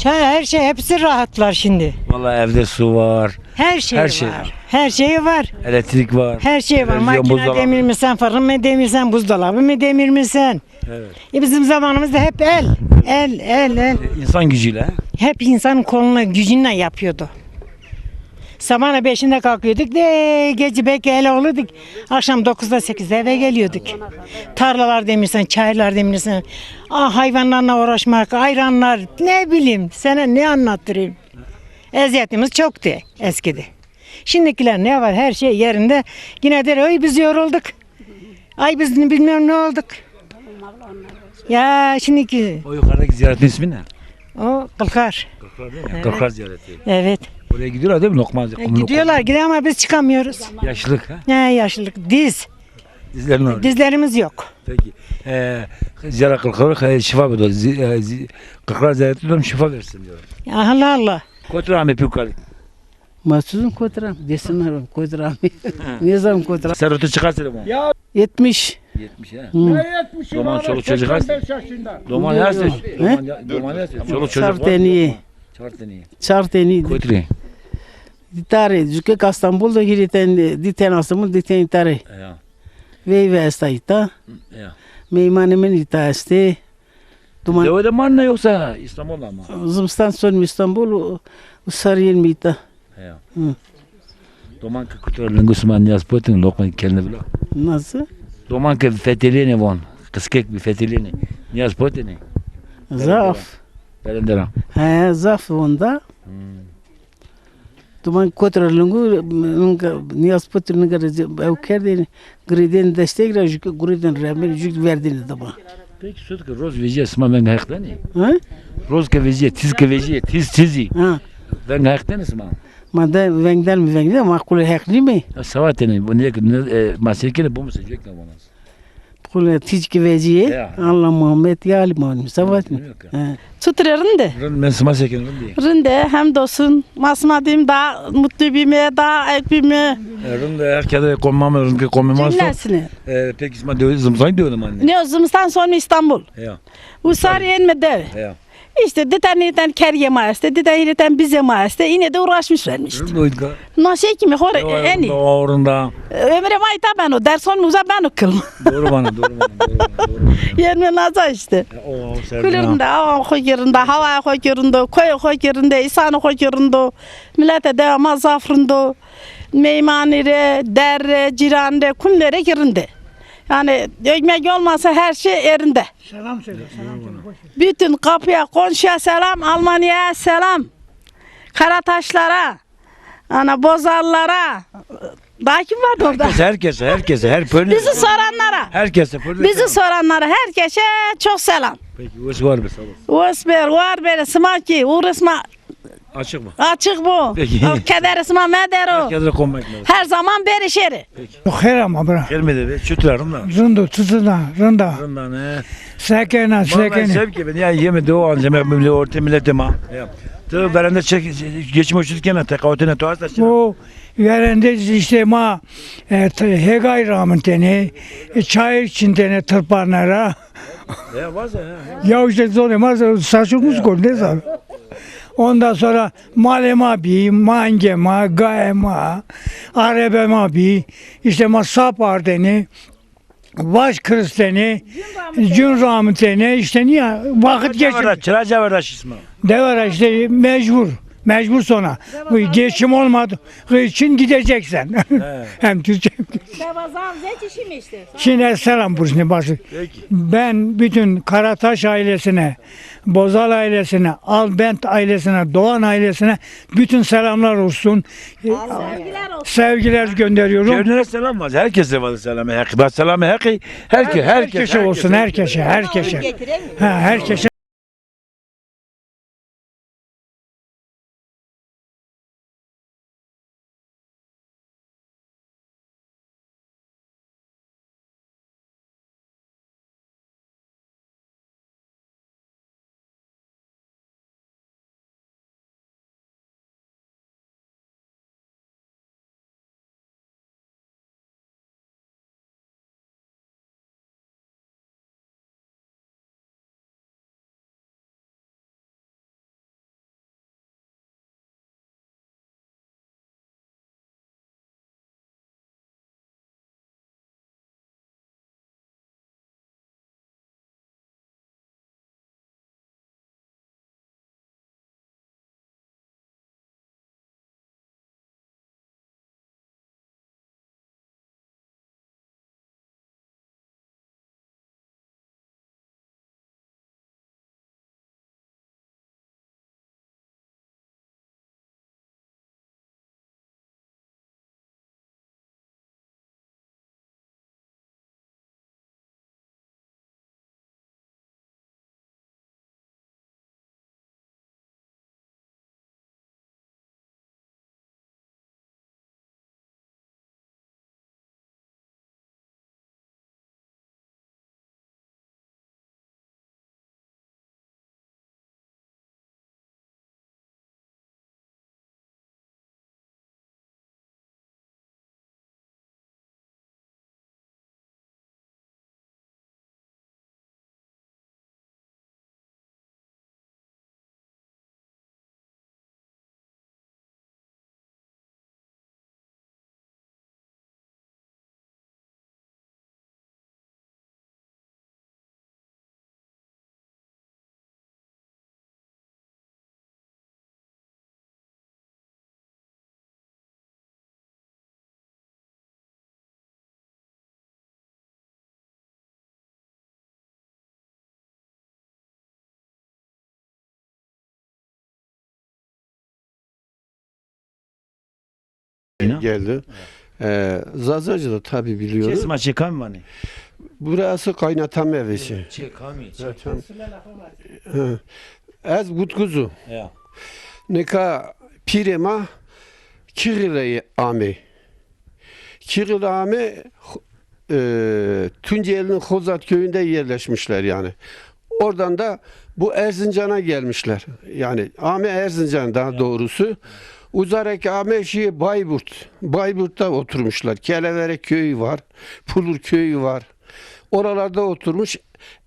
Her şey, hepsi rahatlar şimdi. Vallahi evde su var. Her şey var. Her şey var. Elektrik var. Her şey var. Televizyon, Makine buzdolabı. demir misin, fırın mı demirsen, buzdolabı mı demir misin? Evet. Bizim zamanımızda hep el. İnsan gücüyle. Hep insanın koluna, gücünle yapıyordu. Sabahına 5'inde kalkıyorduk de gece belki ele olurduk. Akşam 9'da 8'de eve geliyorduk. Tarlalar demirsen, çaylar demirsen, hayvanlarla uğraşmak, ayranlar, ne bileyim sana ne anlattırayım. Eziyetimiz çoktu eskidi. Şimdikiler ne var, her şey yerinde. Yine der ay biz yorulduk. Ay biz bilmiyorum ne olduk. Ya şimdiki. O yukarıdaki ziyaretin ismi ne? O Kılkar. Kırklar değil mi? Evet. Kırklar ziyareti. Evet. Oraya gidiyorlar değil mi? Gidiyorlar gidiyor ama biz çıkamıyoruz. Yaşlılık ha? Ne yaşlılık? Dizlerin orada. Dizlerimiz yok. Peki. Ziyaret kırklar şifa veriyor. Kırklar ziyareti diyorum şifa versin diyor. Allah Allah. Kotrami pükali. Masuzun koduram. Desinler koduram. Ne zaman koduram? Serveti çıkarsın mı? 70. 70 ha. Doman çoluk çocuk hasta. Doman hasta. Doman hasta. Çoluk çocuk var. Çarteni. Çarteni. Çarteni. Kotri. Ditare. Çünkü İstanbul'da diten asımı diten itare. Ya. Ve estayta. Ya. Meymanemin itaste. Duman. Devede manna yoksa İstanbul'da ama. Zımstan son İstanbul Sarıyer mita. Ya. Doman ki kuturalın Gusman Yazpot'un lokman kendine bile. Nasıl? Doman ki fetheliğine von. Kıskek bir fetheliğine. Yazpot'un. Zaf. Belendera. He zaf onda. Duman kotralıngu Yazpot'un evkerde griden destekler çünkü griden rağmen yük verdiğini de bana. Peki süt ki roz veciye sma ben gayaktan ne? Ha? Roz ki veciye, tiz ki veciye, tizi. Ha. Ben gayaktan isma. Mada vengdel makul hekli mi? Savatene bu ne masekele bu musun jekna bonas. Kule tizki veziye Allah Muhammed ya Ali Muhammed savat mı? Tuturarında. Ben smasekele diye. Rinde hem dostun masmadım da mutlu bime da ekbime. Rinde herkese konmamı rinde konmamaz. Cümlesini. Peki isma diyor zımsay diyorum anne. Ne zımstan sonra İstanbul. Ya. Usar yenme de. Ya. İşte deten keriye maeste, deten bize maeste yine de uğraşmış vermişti. Doydga. Nasıl kimi hor eni. Doğrunda. Ömre mayta ben o ders olmuza ben o kılma. Doğru bana. Yerme naza işte. Kulurunda, avam koyurunda, hava koyurunda, koy koyurunda, insanı koyurunda, millete devama zafrında, meymanire, derre, cirande, kunlere girinde. Yani ekmek olmasa her şey yerinde. Selam söyle. Bütün kapıya, komşuya selam, Almanya'ya selam. Karataşlara, Bozarlara. Daha kim vardı orada? Herkese, her pörne. Bizi soranlara. Herkese. Bizi soranlara, herkese çok selam. Peki, o var mı sabah? Var böyle, smaki, uğrasma. Açık mı? Açık bu. Peki. Keder isma medero. Herkese konmak lazım. Her zaman berişeri. Yok her ama bırak. Gelmedi be, çütlerim da. Rında, tutuna, rında. Rında ne? Sekene. Ben sevki ben ya yemedi o anca ben orta milletime. Tabii berende geçmiş uçurken tekavütüne tuhasta. Bu yerinde işte hegay rahmetine, çay içindene tırpanlara, Ya bazen ha. Ya işte zorlamaz saçımız kol ne zor. Ondan sonra malema bi, mangema, gaema, arebema bi, işte masap ardeni, baş kristeni, cün rahmeteni, işte niye vakit geçir. Çıracaverdaş ismi. Devara işte mecbur. Mecbur sonra. Bu geçim olmadı için gideceksin. Hem Türkçe hem Türkçe. Şimdi selam burasını başı. Ben bütün Karataş ailesine, Bozal ailesine, Albent ailesine, Doğan ailesine bütün selamlar olsun. Sevgiler gönderiyorum. Gönlüne selam var. Herkese var selam. Herkese selam. Herkese olsun. Herkese. Herkese. Geldi. Zazacı da tabi biliyordu. Kesma çekan mı hani? Burası kaynatan evisi. Çekami. Ez gutkuzu. Ya. Neka pirema Kirili Ami. Kirili Ami Tunceli'nin Hozat köyünde yerleşmişler yani. Oradan da bu Erzincan'a gelmişler. Yani Ami Erzincan daha doğrusu. Uzarek Ami Bayburt. Bayburt'ta oturmuşlar. Keleverek köyü var. Pulur köyü var. Oralarda oturmuş.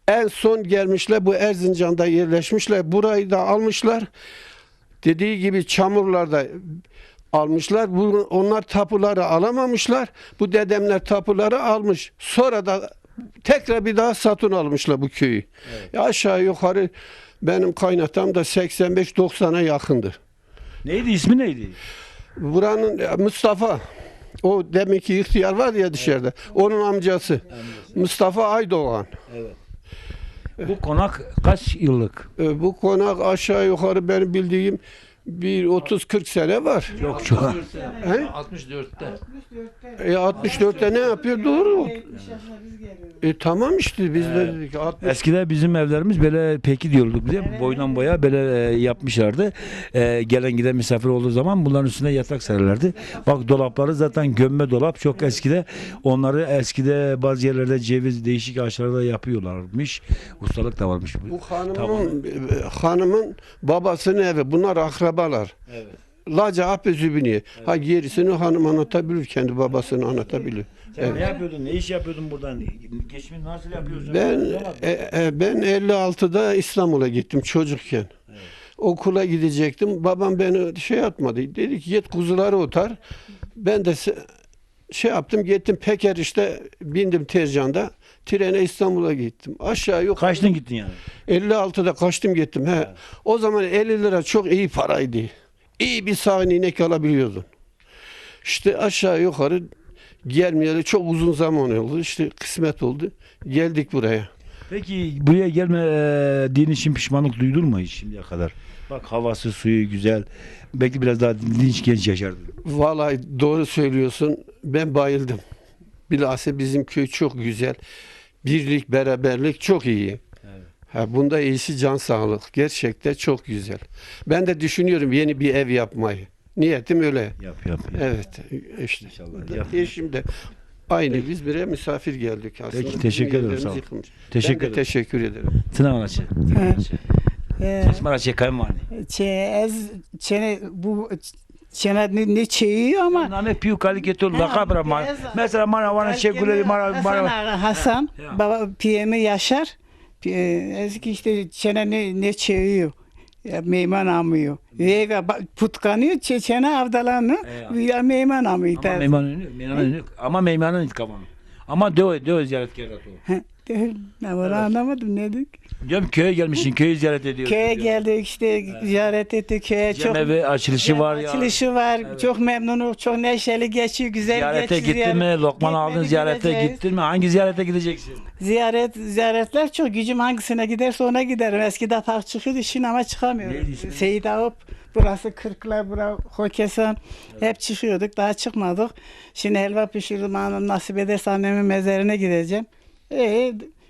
En son gelmişler bu Erzincan'da yerleşmişler. Burayı da almışlar. Dediği gibi çamurlarda almışlar. Onlar tapuları alamamışlar. Bu dedemler tapuları almış. Sonra da tekrar bir daha satın almışlar bu köyü. Evet. Aşağı yukarı benim kaynatam da 85-90'a yakındır. Neydi ismi neydi? Buranın Mustafa. O deminki ihtiyar var ya dışarıda. Evet. Onun amcası. Mustafa Aydoğan. Evet. Bu konak kaç yıllık? Bu konak aşağı yukarı benim bildiğim bir 30-40 sene var. Yok çok. 64'te. 64'te ne yapıyor? Doğru. Tamam işte biz de dedik. Eskiden bizim evlerimiz böyle peki diyorduk bize. Boydan boya böyle yapmışlardı. Gelen giden misafir olduğu zaman bunların üstüne yatak sererlerdi. Bak dolapları zaten gömme dolap çok eskide. Onları eskide bazı yerlerde ceviz değişik ağaçlarda yapıyorlarmış. Ustalık da varmış. Bu hanımın babasının evi. Bunlar akrabalar. Evet. Laca apı zübüniye. Ha gerisini hanım anlatabilir, kendi babasını anlatabilir. Sen ne yapıyordun? Ne iş yapıyordun buradan? Geçimi nasıl yapıyorsun? Ben 56'da İstanbul'a gittim çocukken. Okula gidecektim. Babam beni şey atmadı. Dedi ki git kuzuları otar. Ben de şey yaptım, gittim Peker işte bindim Tercan'da. Trene İstanbul'a gittim. Aşağı yok. Kaçtın gittin yani? 56'da kaçtım gittim. He. O zaman 50 lira çok iyi paraydı. İyi bir sağ inek alabiliyordun. İşte aşağı yukarı gelmeyeli çok uzun zaman oldu. İşte kısmet oldu. Geldik buraya. Peki buraya gelmediğin için pişmanlık duydun mu hiç şimdiye kadar? Bak havası, suyu güzel. Belki biraz daha dinç genç yaşardın. Vallahi doğru söylüyorsun. Ben bayıldım. Bilhassa bizim köy çok güzel. Birlik, beraberlik çok iyi. Evet. Ha, bunda iyisi can sağlık. Gerçekten çok güzel. Ben de düşünüyorum yeni bir ev yapmayı. Niyetim öyle. Yap. Evet. İşte. İnşallah. Yap. Eşim de aynı. Biz buraya misafir geldik aslında. Peki, teşekkür ederim, Yerlerimiz sağ ol. yıkılmış. Teşekkür Ben de ederim. teşekkür ederim. Tına manaçı. Çesmara çekayım mani. Ez çene bu çene ne çeyi ama Name piu kaliketul lakabra man. Mesela mana çekule mana Hasan baba piyemi Yaşar eski işte çene ne çeyiyor. Meyman amıyor. Vega putkanıyor çene avdalanı ya meyman amıyor. Ama meymanın intikamını. Ama döv ziyaret geldi o. Ne var anlamadım ne dedik? Diyorum köye gelmişsin, köyü ziyaret ediyorsun. Köye geldik işte ziyaret ettik köye çok. Cemevi açılışı var ya. Açılışı var. Evet. Çok memnunum. Çok neşeli geçiyor. Güzel ziyarete geçiyor. Ziyarete gittin mi? Lokman aldın ziyarete gittin mi? Hangi ziyarete gideceksin? Ziyaretler çok. Gücüm hangisine giderse ona giderim. Eskiden tak çıkıyordu. Şimdi ama çıkamıyorum. Seyit Ağıp, burası Kırklar, burası Hokesan. Evet. Hep çıkıyorduk. Daha çıkmadık. Şimdi helva pişirdim. Nasip ederse annemin mezarına gideceğim.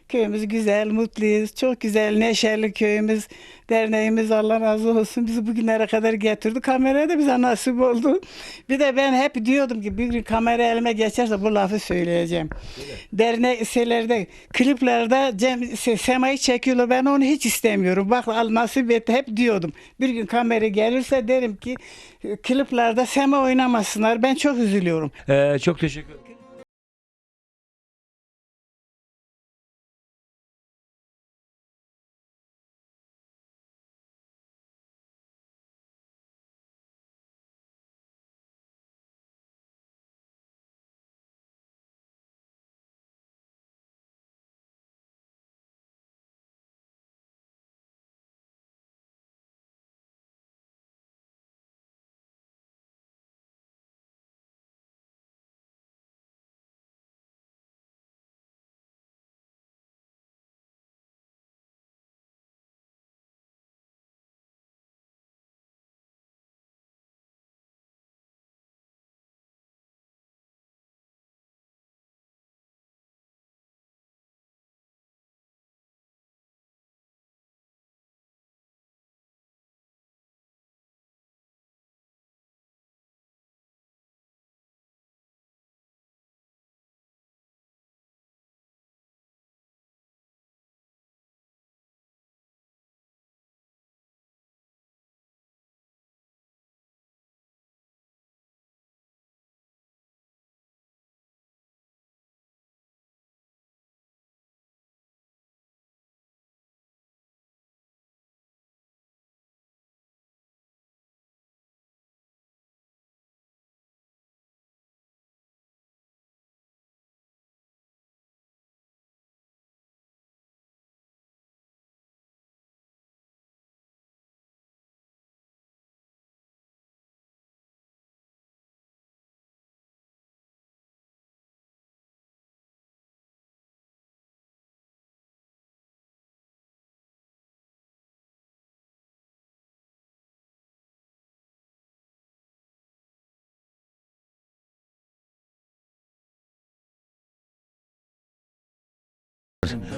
Köyümüz güzel, mutluyuz. Çok güzel, neşeli köyümüz. Derneğimiz Allah razı olsun. Bizi bugünlere kadar getirdi. Kamera da bize nasip oldu. Bir de ben hep diyordum ki bir gün kamera elime geçerse bu lafı söyleyeceğim. Dernek şeylerde, kliplerde semayı çekiyorlar. Ben onu hiç istemiyorum. Bak nasip etti. Hep diyordum. Bir gün kamera gelirse derim ki kliplerde sema oynamasınlar. Ben çok üzülüyorum. Çok teşekkür ederim.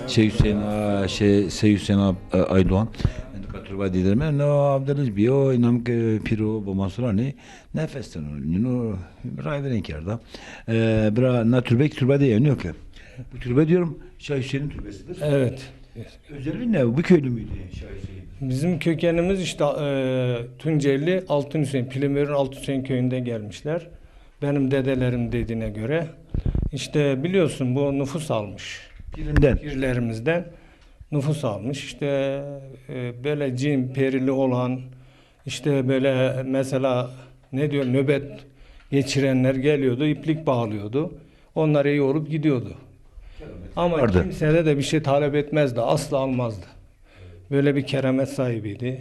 Hüseyin Aydoğan Katurba diyelim. No abdeniz bio inam ke piro bu masurani nefesten no rayverin kerda. Bra naturbe türbe de yanıyor ki. Bu türbe diyorum Hüseyin türbesidir. Evet. Özelliği ne? Bu köylü müydü Şah Hüseyin? Bizim kökenimiz işte Tunceli Altın Hüseyin, Plimir'in Altın Hüseyin köyünde gelmişler. Benim dedelerim dediğine göre. İşte biliyorsun bu nüfus almış. Pirlerimizden nüfus almış. İşte böyle cin, perili olan, işte böyle mesela ne diyor nöbet geçirenler geliyordu, iplik bağlıyordu. Onlar iyi olup gidiyordu. Ama kimse de bir şey talep etmezdi, asla almazdı. Böyle bir keramet sahibiydi.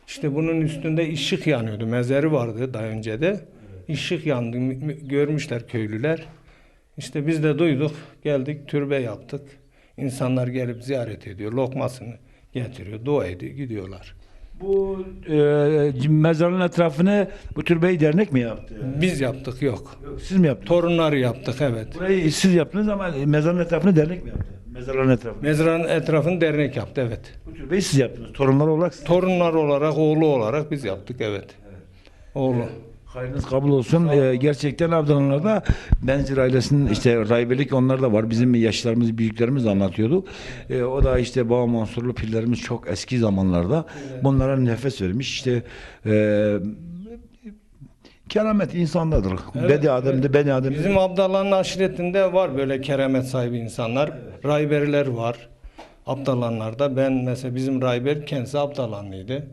İşte bunun üstünde ışık yanıyordu. Mezarı vardı daha önce de. Işık yandı, görmüşler köylüler. İşte biz de duyduk, geldik, türbe yaptık. İnsanlar gelip ziyaret ediyor, lokmasını getiriyor, dua ediyor, gidiyorlar. Bu mezarın etrafını bu türbeyi dernek mi yaptı? Biz yaptık, yok. Siz mi yaptınız? Torunları yaptık, evet. Burayı siz yaptınız ama mezarın etrafını dernek mi yaptı? Mezarların etrafını. Mezarın etrafını dernek yaptı, evet. Bu türbeyi siz yaptınız, torunlar olarak? Torunlar olarak, oğlu olarak biz yaptık, evet. Oğlu. Hayrınız kabul olsun. Gerçekten Abdalanlar'da Benzir ailesinin işte Raybelik onlar da var. Bizim yaşlarımız, büyüklerimiz anlatıyordu. O da işte Bağ Mansurlu pillerimiz çok eski zamanlarda bunlara nefes vermiş. İşte keramet insandadır. Evet, Beni Adem. Bizim Abdallah'ın aşiretinde var böyle keramet sahibi insanlar. Rayberiler var. Abdallah'larda ben mesela bizim Rayber kendisi Abdallah'lıydı.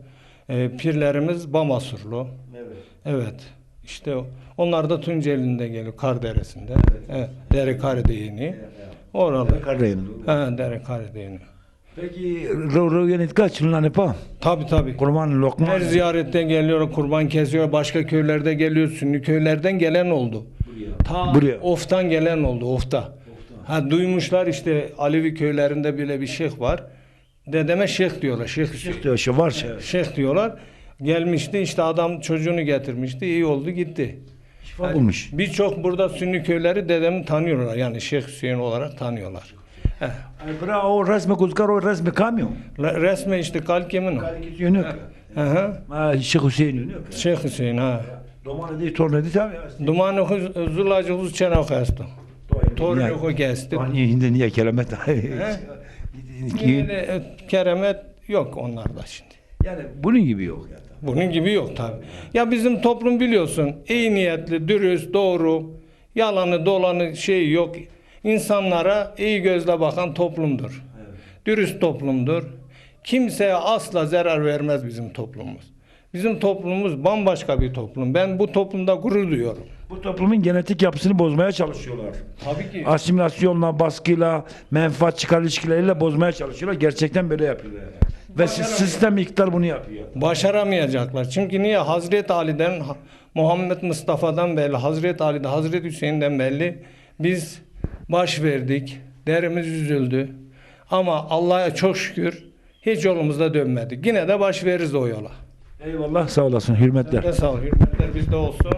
Pirlerimiz Bamasurlu. Evet. İşte onlar da Tunceli'nde geliyor, Kardere'sinde. Evet. Dere Karadeyini. Oralı. Karadeyini. Ha, Dere Karadeyini. Peki Rogenit kaç yılına ne pa? Tabii. Kurban lokma. Her ziyaretten geliyor, kurban kesiyor. Başka köylerde geliyor. Sünni köylerden gelen oldu. Buraya. Of'tan gelen oldu, Of'ta. Ha duymuşlar işte Alevi köylerinde bile bir şeyh var. Dedeme şeyh diyorlar. Şeyh diyor, Şeyh diyorlar. Gelmişti işte adam çocuğunu getirmişti. İyi oldu gitti. Şifa bulmuş. Birçok burada Sünni köyleri dedemi tanıyorlar. Yani Şeyh Hüseyin olarak tanıyorlar. Bra o resme kuzkar o resme kamyon. Resme işte kalkemin o. Yönük. Aha. Şeyh Hüseyin yönük. Şeyh Hüseyin ha. Dumanı değil torunu değil tabii. Dumanı zulacı huz çena kastı. Torunu ko kesti. Hani niye keramet? Keramet yok onlarda şimdi. Yani bunun gibi yok yani. Bunun gibi yok tabii. Ya bizim toplum biliyorsun iyi niyetli, dürüst, doğru, yalanı dolanı şey yok. İnsanlara iyi gözle bakan toplumdur. Evet. Dürüst toplumdur. Kimseye asla zarar vermez bizim toplumumuz. Bizim toplumumuz bambaşka bir toplum. Ben bu toplumda gurur duyuyorum. Bu toplumun genetik yapısını bozmaya çalışıyorlar. Tabii ki. Asimilasyonla, baskıyla, menfaat çıkar ilişkileriyle bozmaya çalışıyorlar. Gerçekten böyle yapıyorlar. Ve sistem iktidar bunu yapıyor. Başaramayacaklar. Çünkü niye? Hazreti Ali'den, Muhammed Mustafa'dan belli, Hazreti Ali'den, Hazreti Hüseyin'den belli. Biz baş verdik. Derimiz üzüldü. Ama Allah'a çok şükür hiç yolumuzda dönmedik. Yine de baş veririz o yola. Eyvallah, sağ olasın. Hürmetler. Sağ ol. Hürmetler bizde olsun.